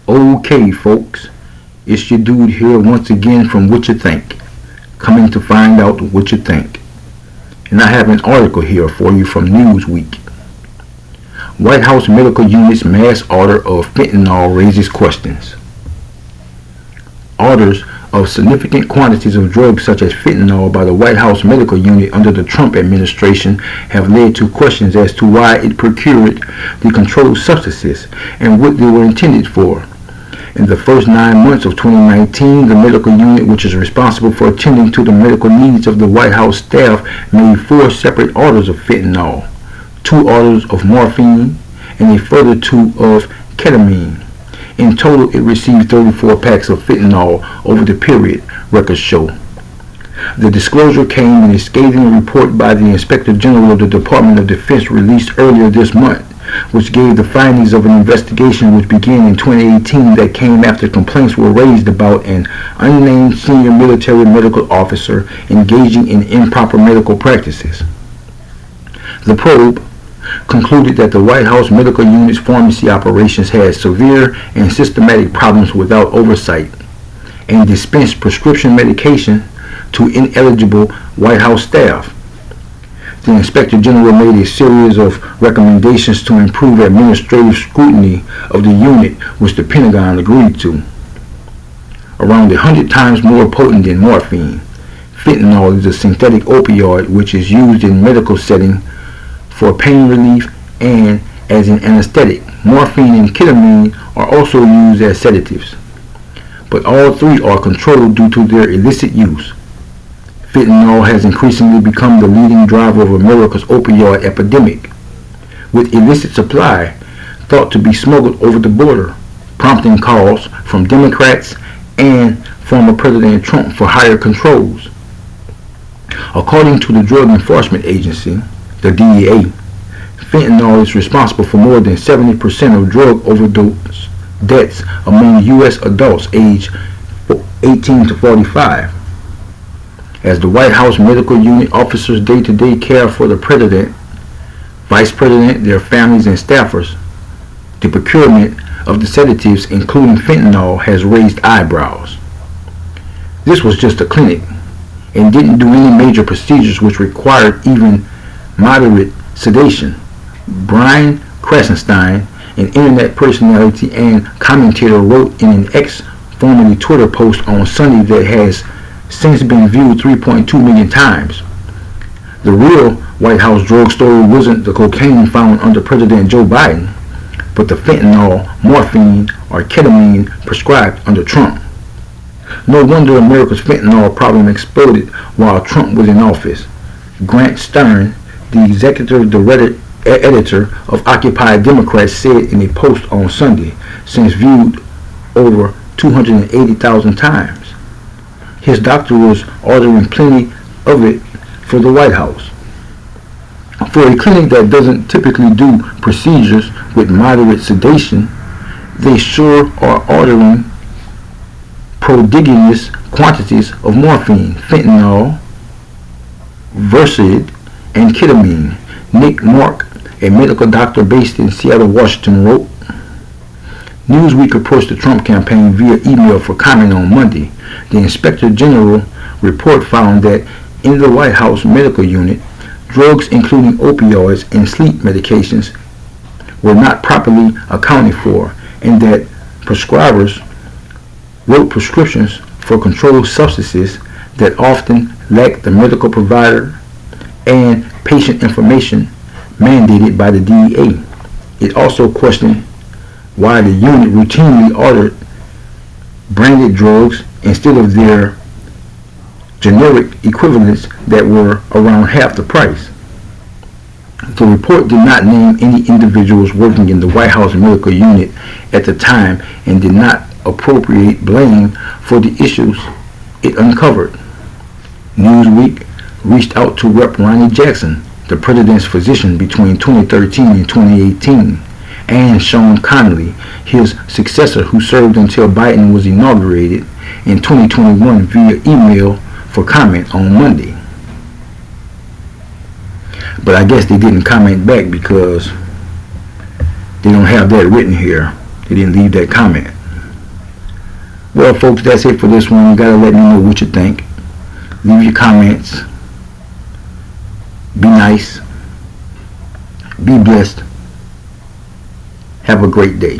Okay, folks, it's your dude here once again from What You Think, coming to find out what you think. And I have an article here for you from Newsweek. White House Medical Unit's mass order of fentanyl raises questions. Orders of significant quantities of drugs such as fentanyl by the White House Medical Unit under the Trump administration have led to questions as to why it procured the controlled substances and what they were intended for. In the first 9 months of 2019, the medical unit, which is responsible for attending to the medical needs of the White House staff, made 4 separate orders of fentanyl, 2 orders of morphine, and a further 2 of ketamine. In total, it received 34 packs of fentanyl over the period, records show. The disclosure came in a scathing report by the Inspector General of the Department of Defense released earlier this month, which gave the findings of an investigation which began in 2018 that came after complaints were raised about an unnamed senior military medical officer engaging in improper medical practices. The probe concluded that the White House Medical Unit's pharmacy operations had severe and systematic problems without oversight and dispensed prescription medication to ineligible White House staff. The Inspector General made a series of recommendations to improve administrative scrutiny of the unit, which the Pentagon agreed to. Around 100 times more potent than morphine, fentanyl is a synthetic opioid which is used in medical setting for pain relief and as an anesthetic. Morphine and ketamine are also used as sedatives, but all 3 are controlled due to their illicit use. Fentanyl has increasingly become the leading driver of America's opioid epidemic, with illicit supply thought to be smuggled over the border, prompting calls from Democrats and former President Trump for higher controls. According to the Drug Enforcement Agency, the DEA, fentanyl is responsible for more than 70% of drug overdose deaths among U.S. adults aged 18 to 45. As the White House Medical Unit officers day-to-day care for the President, Vice President, their families, and staffers, the procurement of the sedatives, including fentanyl, has raised eyebrows. This was just a clinic and didn't do any major procedures which required even moderate sedation. Brian Krasenstein, an internet personality and commentator, wrote in an X, formerly Twitter, post on Sunday that has since been viewed 3.2 million times. The real White House drug story wasn't the cocaine found under President Joe Biden, but the fentanyl, morphine, or ketamine prescribed under Trump. No wonder America's fentanyl problem exploded while Trump was in office. Grant Stern, the executive editor of Occupy Democrats, said in a post on Sunday, since viewed over 280,000 times. His doctor was ordering plenty of it for the White House. For a clinic that doesn't typically do procedures with moderate sedation, they sure are ordering prodigious quantities of morphine, fentanyl, Versed, and ketamine. Nick Mark, a medical doctor based in Seattle, Washington, wrote. Newsweek approached the Trump campaign via email for comment on Monday. The Inspector General report found that in the White House Medical Unit, drugs including opioids and sleep medications were not properly accounted for, and that prescribers wrote prescriptions for controlled substances that often lacked the medical provider and patient information mandated by the DEA. It also questioned why the unit routinely ordered branded drugs instead of their generic equivalents that were around half the price. The report did not name any individuals working in the White House Medical Unit at the time and did not appropriate blame for the issues it uncovered. Newsweek reached out to Rep. Ronnie Jackson, the president's physician between 2013 and 2018, and Sean Connolly, his successor who served until Biden was inaugurated in 2021, via email for comment on Monday. But I guess they didn't comment back because they don't have that written here. They didn't leave that comment. Well, folks, that's it for this one. You gotta let me know what you think. Leave your comments. Be nice. Be blessed. Have a great day.